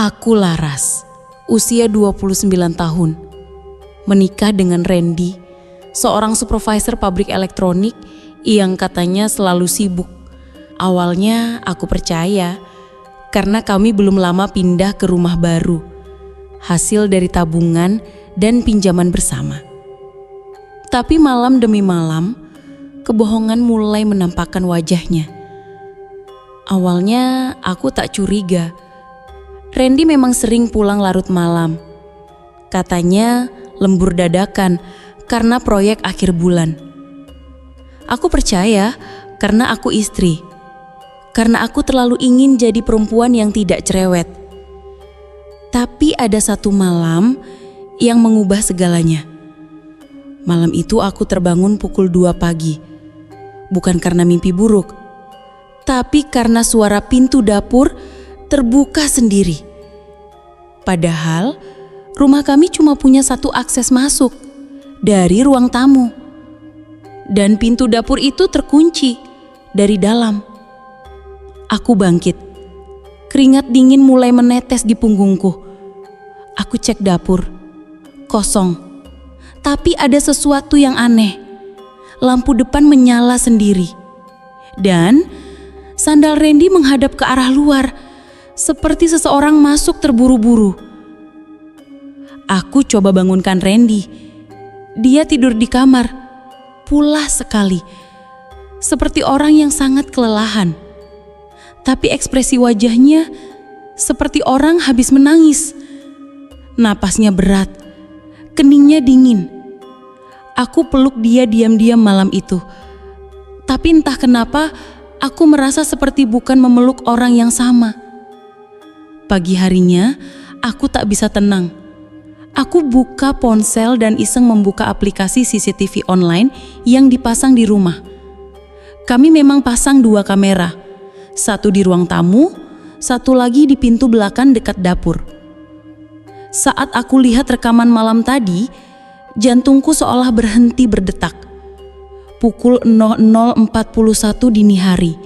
Aku Laras, usia 29 tahun, menikah dengan Randy, seorang supervisor pabrik elektronik yang katanya selalu sibuk. Awalnya aku percaya karena kami belum lama pindah ke rumah baru, hasil dari tabungan dan pinjaman bersama. Tapi malam demi malam, kebohongan mulai menampakkan wajahnya. Awalnya aku tak curiga. Randy memang sering pulang larut malam. Katanya lembur dadakan karena proyek akhir bulan. Aku percaya karena aku istri. Karena aku terlalu ingin jadi perempuan yang tidak cerewet. Tapi ada satu malam yang mengubah segalanya. Malam itu aku terbangun pukul 2 pagi. Bukan karena mimpi buruk, tapi karena suara pintu dapur terbuka sendiri. Padahal rumah kami cuma punya satu akses masuk dari ruang tamu. Dan pintu dapur itu terkunci dari dalam. Aku bangkit. Keringat dingin mulai menetes di punggungku. Aku cek dapur. Kosong. Tapi ada sesuatu yang aneh. Lampu depan menyala sendiri. Dan sandal Randy menghadap ke arah luar, seperti seseorang masuk terburu-buru. Aku coba bangunkan Randy. Dia tidur di kamar, pulas sekali, seperti orang yang sangat kelelahan. Tapi ekspresi wajahnya seperti orang habis menangis. Napasnya berat, keningnya dingin. Aku peluk dia diam-diam malam itu. Tapi entah kenapa aku merasa seperti bukan memeluk orang yang sama. Pagi harinya aku tak bisa tenang. Aku buka ponsel dan iseng membuka aplikasi CCTV online yang dipasang di rumah. Kami memang pasang 2 kamera. Satu di ruang tamu, satu lagi di pintu belakang dekat dapur. Saat aku lihat rekaman malam tadi, jantungku seolah berhenti berdetak. Pukul 00.41 dini hari.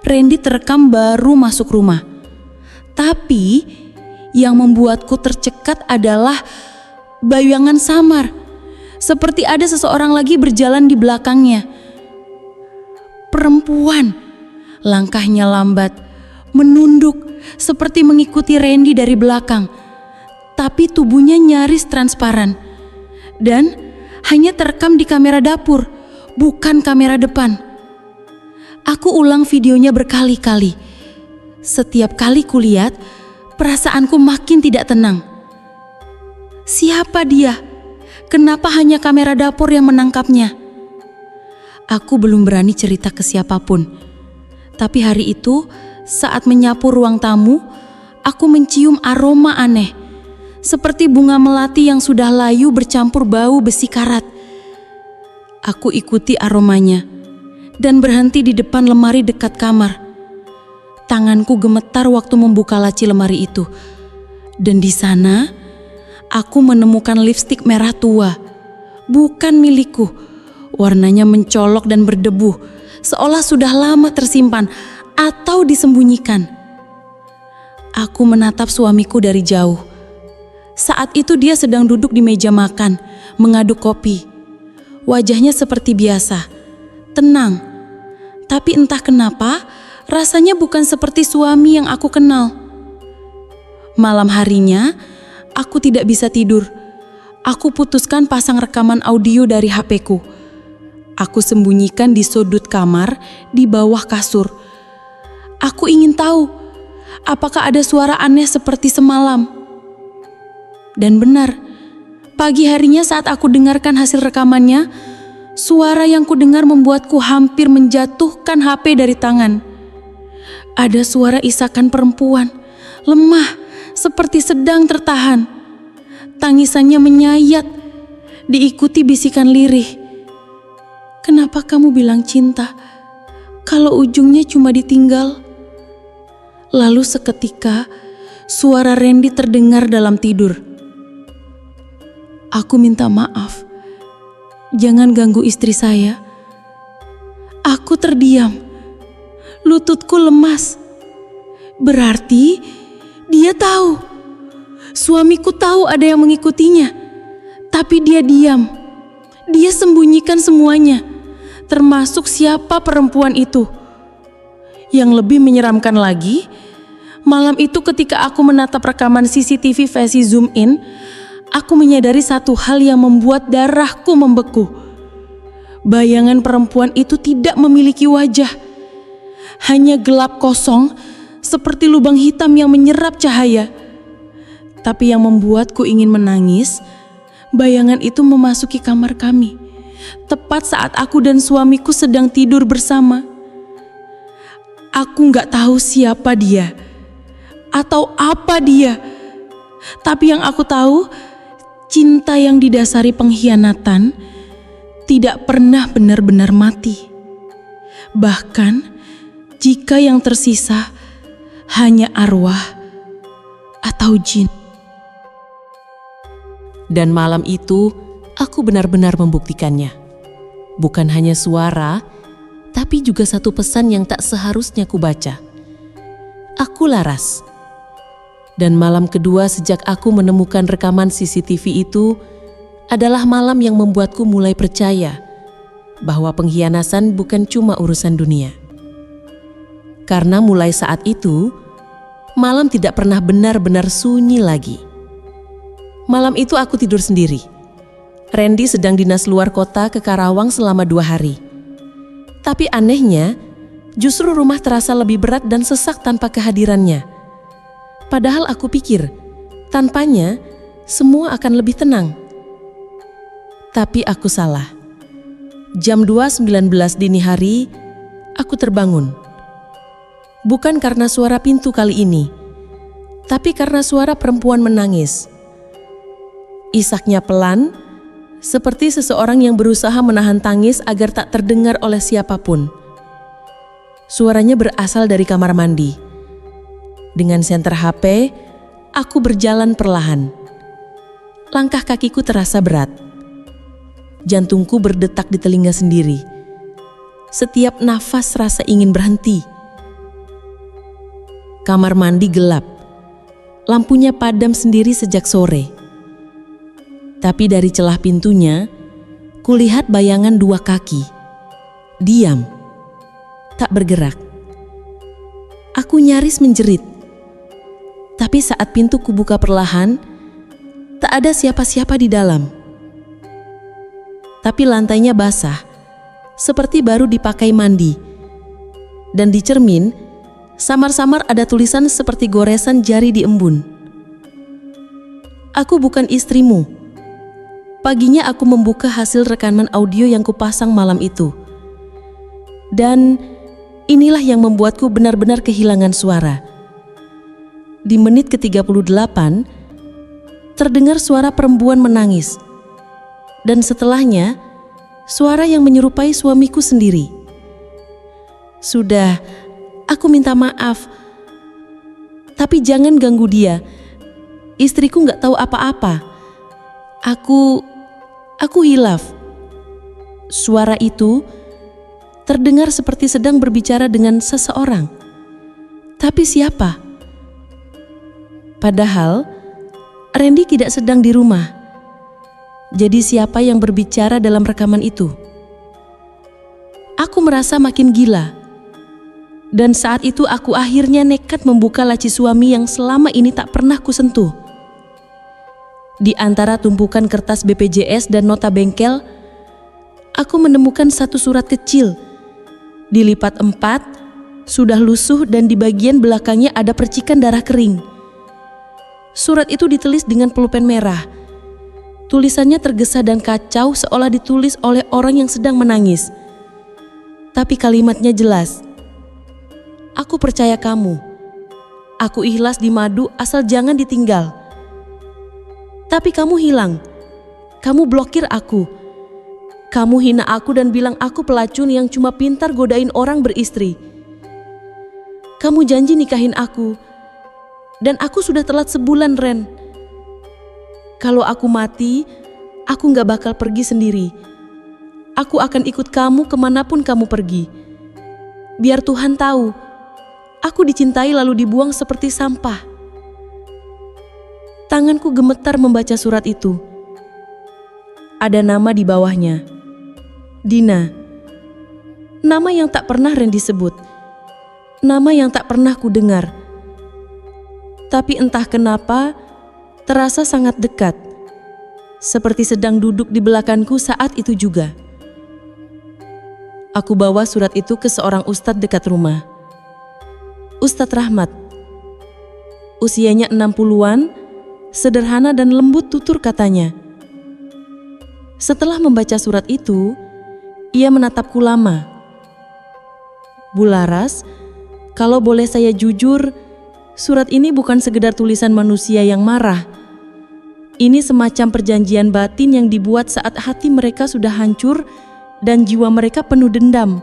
Randy terekam baru masuk rumah. Tapi yang membuatku tercekat adalah bayangan samar. Seperti ada seseorang lagi berjalan di belakangnya. Perempuan. Langkahnya lambat, menunduk seperti mengikuti Randy dari belakang. Tapi tubuhnya nyaris transparan. Dan hanya terekam di kamera dapur, bukan kamera depan. Aku ulang videonya berkali-kali. Setiap kali kulihat, perasaanku makin tidak tenang. Siapa dia? Kenapa hanya kamera dapur yang menangkapnya? Aku belum berani cerita ke siapapun. Tapi hari itu, saat menyapu ruang tamu, aku mencium aroma aneh. Seperti bunga melati yang sudah layu bercampur bau besi karat. Aku ikuti aromanya dan berhenti di depan lemari dekat kamar. Tanganku gemetar waktu membuka laci lemari itu. Dan di sana, aku menemukan lipstik merah tua. Bukan milikku. Warnanya mencolok dan berdebu, seolah sudah lama tersimpan atau disembunyikan. Aku menatap suamiku dari jauh. Saat itu dia sedang duduk di meja makan, mengaduk kopi. Wajahnya seperti biasa, tenang. Tapi entah kenapa, rasanya bukan seperti suami yang aku kenal. Malam harinya, aku tidak bisa tidur. Aku putuskan pasang rekaman audio dari HP-ku. Aku sembunyikan di sudut kamar di bawah kasur. Aku ingin tahu, apakah ada suara aneh seperti semalam. Dan benar, pagi harinya saat aku dengarkan hasil rekamannya, suara yang kudengar membuatku hampir menjatuhkan HP dari tangan. Ada suara isakan perempuan, lemah, seperti sedang tertahan. Tangisannya menyayat, diikuti bisikan lirih. Kenapa kamu bilang cinta, kalau ujungnya cuma ditinggal? Lalu seketika, suara Randy terdengar dalam tidur. Aku minta maaf. Jangan ganggu istri saya. Aku terdiam. Lututku lemas. Berarti Dia tahu. Suamiku tahu ada yang mengikutinya. Tapi dia diam. Dia sembunyikan semuanya, termasuk siapa perempuan itu. Yang lebih menyeramkan lagi, malam itu ketika aku menatap rekaman CCTV versi zoom in, aku menyadari satu hal yang membuat darahku membeku. Bayangan perempuan itu tidak memiliki wajah. Hanya gelap kosong, seperti lubang hitam yang menyerap cahaya. Tapi yang membuatku ingin menangis, bayangan itu memasuki kamar kami, tepat saat aku dan suamiku sedang tidur bersama. Aku gak tahu siapa dia, atau apa dia. Tapi yang aku tahu, cinta yang didasari pengkhianatan tidak pernah benar-benar mati. Bahkan, jika yang tersisa hanya arwah atau jin. Dan malam itu, aku benar-benar membuktikannya. Bukan hanya suara, tapi juga satu pesan yang tak seharusnya kubaca. Aku laras. Dan malam kedua sejak aku menemukan rekaman CCTV itu adalah malam yang membuatku mulai percaya bahwa pengkhianatan bukan cuma urusan dunia. Karena mulai saat itu, malam tidak pernah benar-benar sunyi lagi. Malam itu aku tidur sendiri. Randy sedang dinas luar kota ke Karawang selama 2 hari. Tapi anehnya, justru rumah terasa lebih berat dan sesak tanpa kehadirannya. Padahal aku pikir, tanpanya semua akan lebih tenang. Tapi aku salah. Jam 2.19 dini hari, aku terbangun. Bukan karena suara pintu kali ini, tapi karena suara perempuan menangis. Isaknya pelan, seperti seseorang yang berusaha menahan tangis agar tak terdengar oleh siapapun. Suaranya berasal dari kamar mandi. Dengan senter HP, aku berjalan perlahan. Langkah kakiku terasa berat. Jantungku berdetak di telinga sendiri. Setiap nafas rasa ingin berhenti. Kamar mandi gelap. Lampunya padam sendiri sejak sore. Tapi dari celah pintunya, kulihat bayangan 2 kaki. Diam. Tak bergerak. Aku nyaris menjerit. Tapi saat pintu kubuka perlahan, tak ada siapa-siapa di dalam. Tapi lantainya basah, seperti baru dipakai mandi. Dan di cermin, samar-samar ada tulisan seperti goresan jari di embun. Aku bukan istrimu. Paginya aku membuka hasil rekaman audio yang kupasang malam itu. Dan inilah yang membuatku benar-benar kehilangan suara. Di menit ke-38, terdengar suara perempuan menangis. Dan setelahnya, suara yang menyerupai suamiku sendiri. Sudah, aku minta maaf. Tapi jangan ganggu dia. Istriku gak tahu apa-apa. Aku hilaf. Suara itu terdengar seperti sedang berbicara dengan seseorang. Tapi siapa? Padahal Randy tidak sedang di rumah. Jadi siapa yang berbicara dalam rekaman itu? Aku merasa makin gila. Dan saat itu aku akhirnya nekat membuka laci suami yang selama ini tak pernah kusentuh. Di antara tumpukan kertas BPJS dan nota bengkel, aku menemukan satu surat kecil. Dilipat 4, sudah lusuh dan di bagian belakangnya ada percikan darah kering. Surat itu ditulis dengan pulpen merah. Tulisannya tergesa dan kacau seolah ditulis oleh orang yang sedang menangis. Tapi kalimatnya jelas. Aku percaya kamu. Aku ikhlas di madu asal jangan ditinggal. Tapi kamu hilang. Kamu blokir aku. Kamu hina aku dan bilang aku pelacur yang cuma pintar godain orang beristri. Kamu janji nikahin aku. Dan aku sudah telat sebulan, Ren. Kalau aku mati, aku gak bakal pergi sendiri. Aku akan ikut kamu kemanapun kamu pergi. Biar Tuhan tahu, aku dicintai lalu dibuang seperti sampah. Tanganku gemetar membaca surat itu. Ada nama di bawahnya. Dina. Nama yang tak pernah Randy sebut. Nama yang tak pernah ku dengar. Tapi entah kenapa terasa sangat dekat. Seperti sedang duduk di belakangku saat itu juga. Aku bawa surat itu ke seorang ustadz dekat rumah. Ustadz Rahmat. Usianya 60-an, sederhana dan lembut tutur katanya. Setelah membaca surat itu, ia menatapku lama. Bu Laras, kalau boleh saya jujur, surat ini bukan sekedar tulisan manusia yang marah. Ini semacam perjanjian batin yang dibuat saat hati mereka sudah hancur dan jiwa mereka penuh dendam.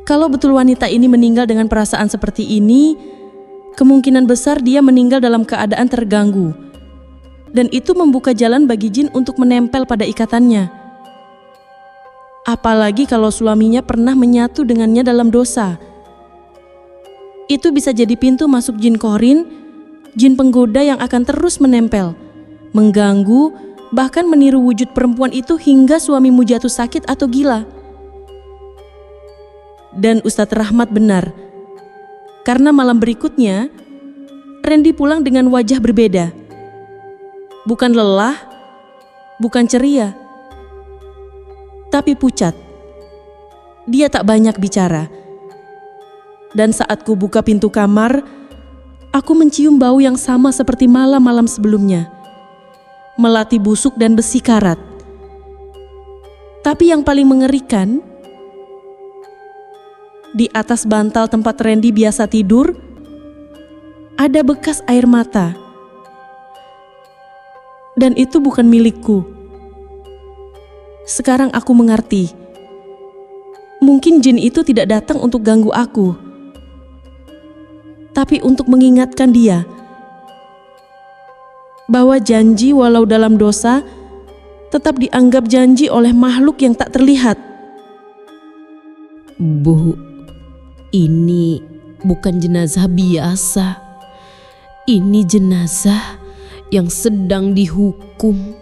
Kalau betul wanita ini meninggal dengan perasaan seperti ini, kemungkinan besar dia meninggal dalam keadaan terganggu. Dan itu membuka jalan bagi jin untuk menempel pada ikatannya. Apalagi kalau suaminya pernah menyatu dengannya dalam dosa. Itu bisa jadi pintu masuk jin korin, jin penggoda yang akan terus menempel, mengganggu, bahkan meniru wujud perempuan itu hingga suamimu jatuh sakit atau gila. Dan Ustadz Rahmat benar. Karena malam berikutnya, Randy pulang dengan wajah berbeda. Bukan lelah, bukan ceria, tapi pucat. Dia tak banyak bicara. Dan saat ku buka pintu kamar, aku mencium bau yang sama seperti malam-malam sebelumnya. Melati busuk dan besi karat. Tapi yang paling mengerikan, di atas bantal tempat Randy biasa tidur, ada bekas air mata. Dan itu bukan milikku. Sekarang aku mengerti. Mungkin jin itu tidak datang untuk ganggu aku, tapi untuk mengingatkan dia bahwa janji walau dalam dosa tetap dianggap janji oleh makhluk yang tak terlihat. Bu, ini bukan jenazah biasa. Ini jenazah yang sedang dihukum,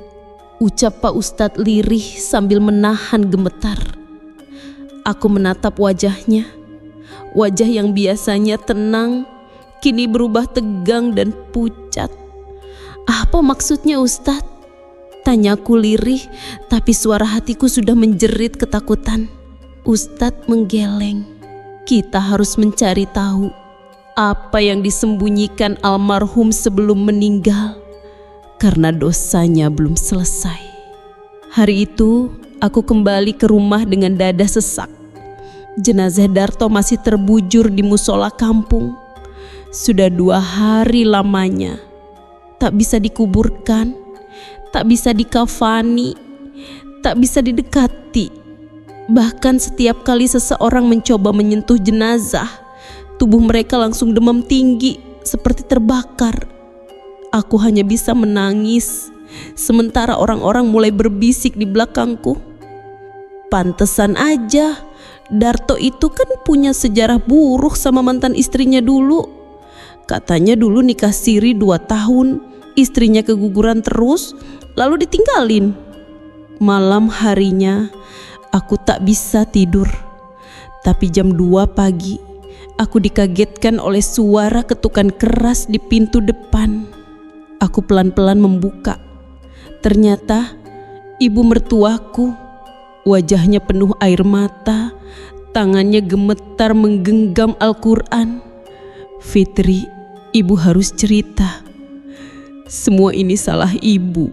ucap Pak Ustadz lirih sambil menahan gemetar. Aku menatap wajahnya. Wajah yang biasanya tenang, kini berubah tegang dan pucat. Apa maksudnya Ustadz? Tanyaku lirih, tapi suara hatiku sudah menjerit ketakutan. Ustadz menggeleng. Kita harus mencari tahu apa yang disembunyikan almarhum sebelum meninggal, karena dosanya belum selesai. Hari itu aku kembali ke rumah dengan dada sesak. Jenazah Darto masih terbujur di musola kampung. Sudah 2 hari lamanya. Tak bisa dikuburkan, tak bisa dikafani, tak bisa didekati. Bahkan setiap kali seseorang mencoba menyentuh jenazah, tubuh mereka langsung demam tinggi seperti terbakar. Aku hanya bisa menangis, sementara orang-orang mulai berbisik di belakangku. Pantesan aja, Darto itu kan punya sejarah buruk sama mantan istrinya dulu. Katanya dulu nikah siri 2 tahun, istrinya keguguran terus, lalu ditinggalin. Malam harinya, aku tak bisa tidur. Tapi jam 2 pagi, aku dikagetkan oleh suara ketukan keras di pintu depan. Aku pelan-pelan membuka. Ternyata ibu mertuaku. Wajahnya penuh air mata, tangannya gemetar menggenggam Al-Quran. Fitri, ibu harus cerita. Semua ini salah ibu.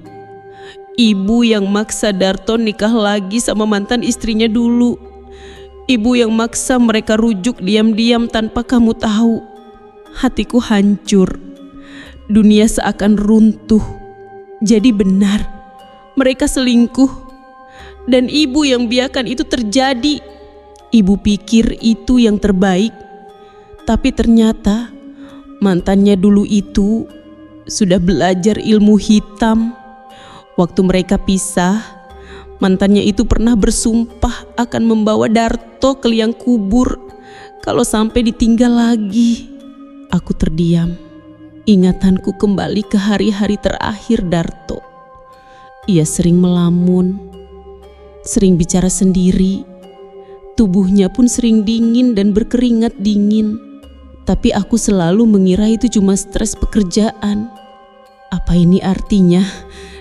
Ibu yang maksa Darto nikah lagi sama mantan istrinya dulu. Ibu yang maksa mereka rujuk diam-diam tanpa kamu tahu. Hatiku hancur. Dunia seakan runtuh. Jadi benar, mereka selingkuh. Dan ibu yang biarkan itu terjadi. Ibu pikir itu yang terbaik. Tapi ternyata mantannya dulu itu sudah belajar ilmu hitam. Waktu mereka pisah, mantannya itu pernah bersumpah akan membawa Darto ke liang kubur kalau sampai ditinggal lagi. Aku terdiam. Ingatanku kembali ke hari-hari terakhir Darto. Ia sering melamun, sering bicara sendiri. Tubuhnya pun sering dingin dan berkeringat dingin. Tapi aku selalu mengira itu cuma stres pekerjaan. Apa ini artinya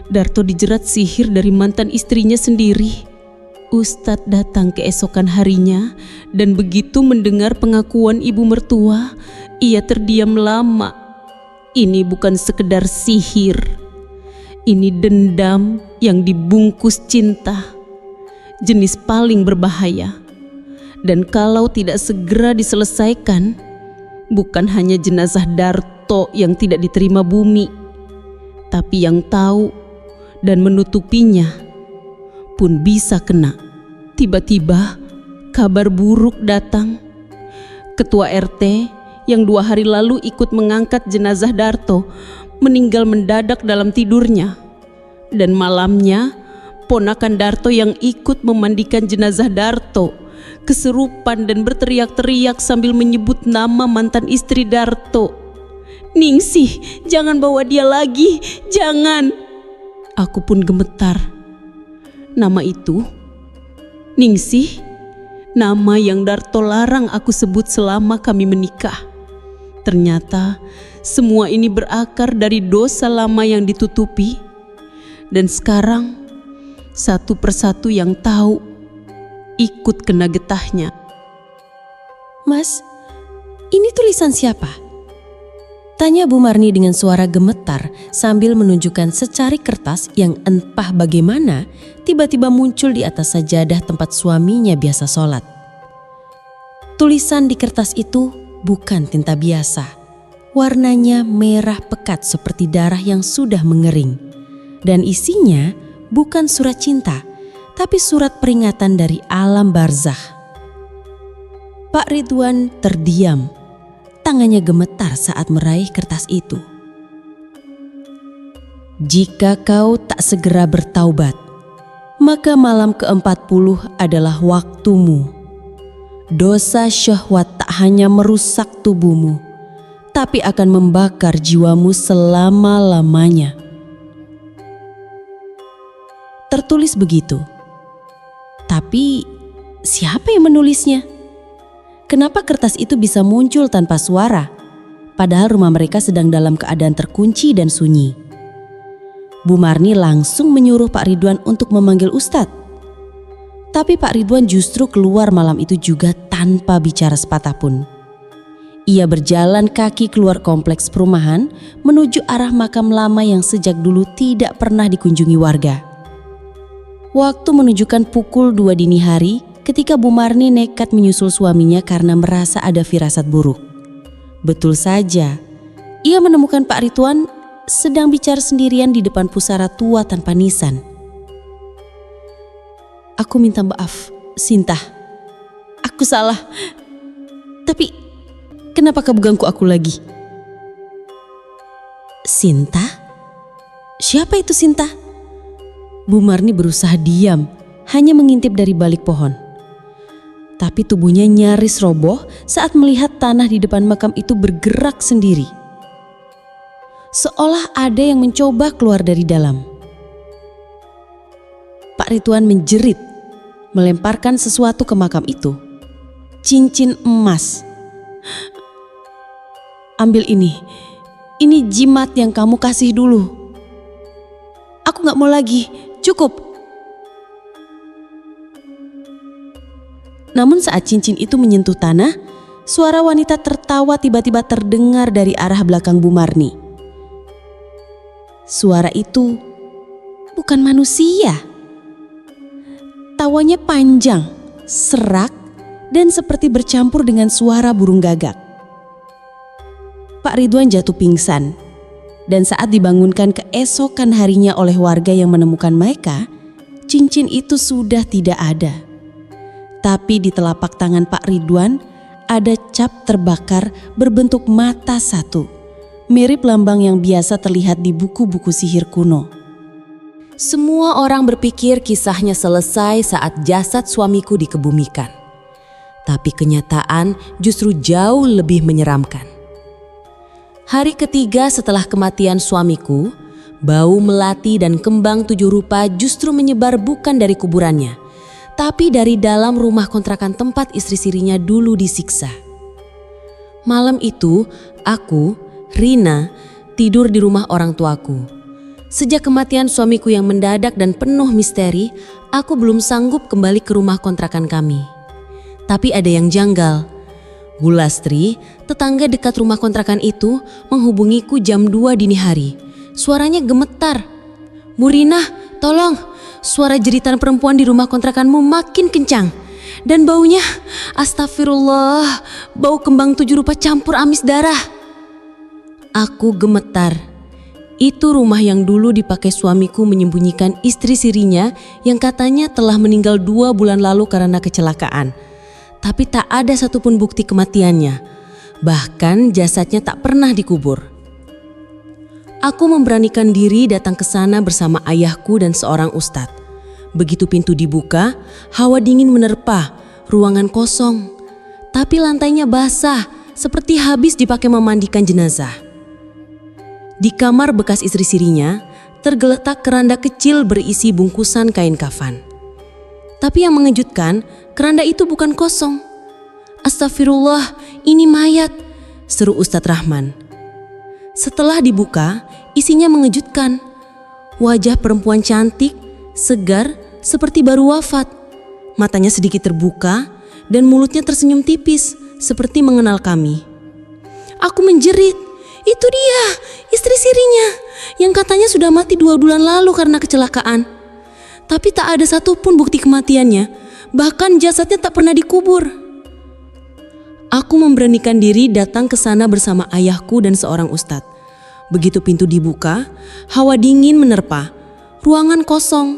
Darto dijerat sihir dari mantan istrinya sendiri? Ustadz datang keesokan harinya dan begitu mendengar pengakuan ibu mertua, ia terdiam lama. Ini bukan sekedar sihir. Ini dendam yang dibungkus cinta. Jenis paling berbahaya. Dan kalau tidak segera diselesaikan, bukan hanya jenazah Darto yang tidak diterima bumi, tapi yang tahu dan menutupinya pun bisa kena. Tiba-tiba kabar buruk datang. Ketua RT yang 2 hari lalu ikut mengangkat jenazah Darto meninggal mendadak dalam tidurnya. Dan malamnya ponakan Darto yang ikut memandikan jenazah Darto kesurupan dan berteriak-teriak sambil menyebut nama mantan istri Darto. "Ningsih, jangan bawa dia lagi, jangan." Aku pun gemetar. Nama itu, Ningsih, nama yang Darto larang aku sebut selama kami menikah. Ternyata semua ini berakar dari dosa lama yang ditutupi. Dan sekarang satu persatu yang tahu ikut kena getahnya. "Mas, ini tulisan siapa?" tanya Bu Marni dengan suara gemetar sambil menunjukkan secari kertas yang entah bagaimana tiba-tiba muncul di atas sajadah tempat suaminya biasa sholat. Tulisan di kertas itu bukan tinta biasa. Warnanya merah pekat seperti darah yang sudah mengering. Dan isinya bukan surat cinta, tapi surat peringatan dari alam barzakh. Pak Ridwan terdiam. Tangannya gemetar saat meraih kertas itu. "Jika kau tak segera bertaubat, maka malam ke-40 adalah waktumu. Dosa syahwat tak hanya merusak tubuhmu, tapi akan membakar jiwamu selama-lamanya." Tertulis begitu. Tapi siapa yang menulisnya? Kenapa kertas itu bisa muncul tanpa suara? Padahal rumah mereka sedang dalam keadaan terkunci dan sunyi. Bu Marni langsung menyuruh Pak Ridwan untuk memanggil Ustadz. Tapi Pak Ridwan justru keluar malam itu juga tanpa bicara sepatah pun. Ia berjalan kaki keluar kompleks perumahan menuju arah makam lama yang sejak dulu tidak pernah dikunjungi warga. Waktu menunjukkan pukul 2 dini hari ketika Bu Marni nekat menyusul suaminya karena merasa ada firasat buruk. Betul saja, ia menemukan Pak Ridwan sedang bicara sendirian di depan pusara tua tanpa nisan. "Aku minta maaf, Sinta. Aku salah. Tapi kenapa kamu ganggu aku lagi?" "Sinta? Siapa itu Sinta?" Bu Marni berusaha diam, hanya mengintip dari balik pohon. Tapi tubuhnya nyaris roboh saat melihat tanah di depan makam itu bergerak sendiri. Seolah ada yang mencoba keluar dari dalam. Pak Ridwan menjerit, melemparkan sesuatu ke makam itu. Cincin emas. "Ambil ini. Ini jimat yang kamu kasih dulu. Aku gak mau lagi. Cukup." Namun saat cincin itu menyentuh tanah, suara wanita tertawa tiba-tiba terdengar dari arah belakang Bu Marni. Suara itu bukan manusia. Tawanya panjang, serak, dan seperti bercampur dengan suara burung gagak. Pak Ridwan jatuh pingsan. Dan saat dibangunkan keesokan harinya oleh warga yang menemukan mereka, cincin itu sudah tidak ada. Tapi di telapak tangan Pak Ridwan ada cap terbakar berbentuk mata satu, mirip lambang yang biasa terlihat di buku-buku sihir kuno. Semua orang berpikir kisahnya selesai saat jasad suamiku dikebumikan. Tapi kenyataan justru jauh lebih menyeramkan. Hari ketiga setelah kematian suamiku, bau melati dan kembang 7 rupa justru menyebar bukan dari kuburannya, tapi dari dalam rumah kontrakan tempat istri sirinya dulu disiksa. Malam itu, aku, Rina, tidur di rumah orang tuaku. Sejak kematian suamiku yang mendadak dan penuh misteri, aku belum sanggup kembali ke rumah kontrakan kami. Tapi ada yang janggal. Bu Lastri, tetangga dekat rumah kontrakan itu, menghubungiku jam 2 dini hari. Suaranya gemetar. "Bu Rina, tolong, suara jeritan perempuan di rumah kontrakanmu makin kencang. Dan baunya, astagfirullah, bau kembang 7 rupa campur amis darah." Aku gemetar. Itu rumah yang dulu dipakai suamiku menyembunyikan istri sirinya yang katanya telah meninggal 2 bulan lalu karena kecelakaan. Tapi tak ada satupun bukti kematiannya. Bahkan jasadnya tak pernah dikubur. Aku memberanikan diri datang ke sana bersama ayahku dan seorang ustadz. Begitu pintu dibuka, hawa dingin menerpa, ruangan kosong. Tapi lantainya basah, seperti habis dipakai memandikan jenazah. Di kamar bekas istri sirinya, tergeletak keranda kecil berisi bungkusan kain kafan. Tapi yang mengejutkan, keranda itu bukan kosong. "Astagfirullah, ini mayat," seru Ustadz Rahman. Setelah dibuka, isinya mengejutkan. Wajah perempuan cantik, segar, seperti baru wafat. Matanya sedikit terbuka dan mulutnya tersenyum tipis, seperti mengenal kami. Aku menjerit, "Itu dia, istri sirinya, yang katanya sudah mati 2 bulan lalu karena kecelakaan." Tapi tak ada satupun bukti kematiannya, bahkan jasadnya tak pernah dikubur. Aku memberanikan diri datang ke sana bersama ayahku dan seorang ustadz. Begitu pintu dibuka, hawa dingin menerpa, ruangan kosong,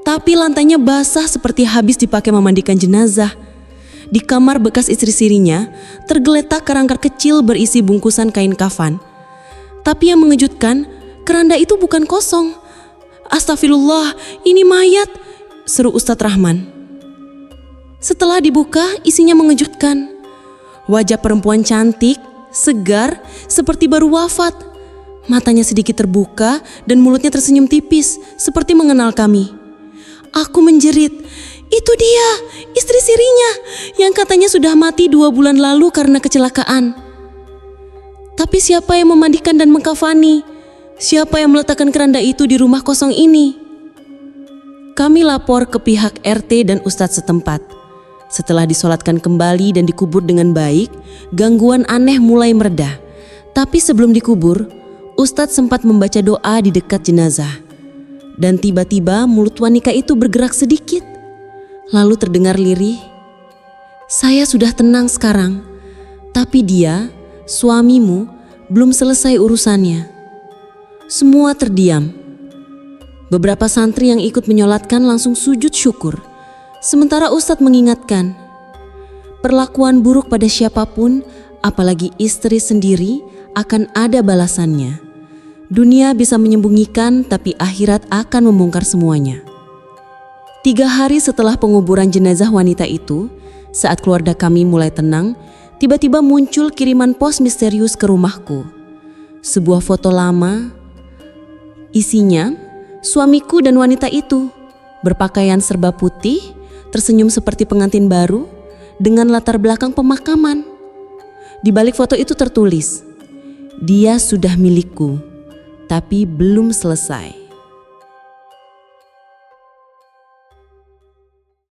tapi lantainya basah seperti habis dipakai memandikan jenazah. Di kamar bekas istri sirinya, tergeletak kerangka kecil berisi bungkusan kain kafan. Tapi yang mengejutkan, keranda itu bukan kosong. "Astagfirullah, ini mayat," seru Ustadz Rahman. Setelah dibuka, isinya mengejutkan. Wajah perempuan cantik, segar, seperti baru wafat. Matanya sedikit terbuka dan mulutnya tersenyum tipis, seperti mengenal kami. Aku menjerit, "Itu dia, istri sirinya, yang katanya sudah mati 2 bulan lalu karena kecelakaan." Tapi siapa yang memandikan dan mengkafani? Siapa yang meletakkan keranda itu di rumah kosong ini? Kami lapor ke pihak RT dan ustadz setempat. Setelah disolatkan kembali dan dikubur dengan baik, gangguan aneh mulai mereda. Tapi sebelum dikubur, ustadz sempat membaca doa di dekat jenazah. Dan tiba-tiba mulut wanita itu bergerak sedikit. Lalu terdengar lirih, "Saya sudah tenang sekarang, tapi dia, suamimu, belum selesai urusannya." Semua terdiam. Beberapa santri yang ikut menyolatkan langsung sujud syukur. Sementara ustadz mengingatkan, perlakuan buruk pada siapapun, apalagi istri sendiri, akan ada balasannya. Dunia bisa menyembunyikan, tapi akhirat akan membongkar semuanya. 3 hari setelah penguburan jenazah wanita itu, saat keluarga kami mulai tenang, tiba-tiba muncul kiriman pos misterius ke rumahku. Sebuah foto lama. Isinya, suamiku dan wanita itu berpakaian serba putih, tersenyum seperti pengantin baru, dengan latar belakang pemakaman. Di balik foto itu tertulis, "Dia sudah milikku, tapi belum selesai."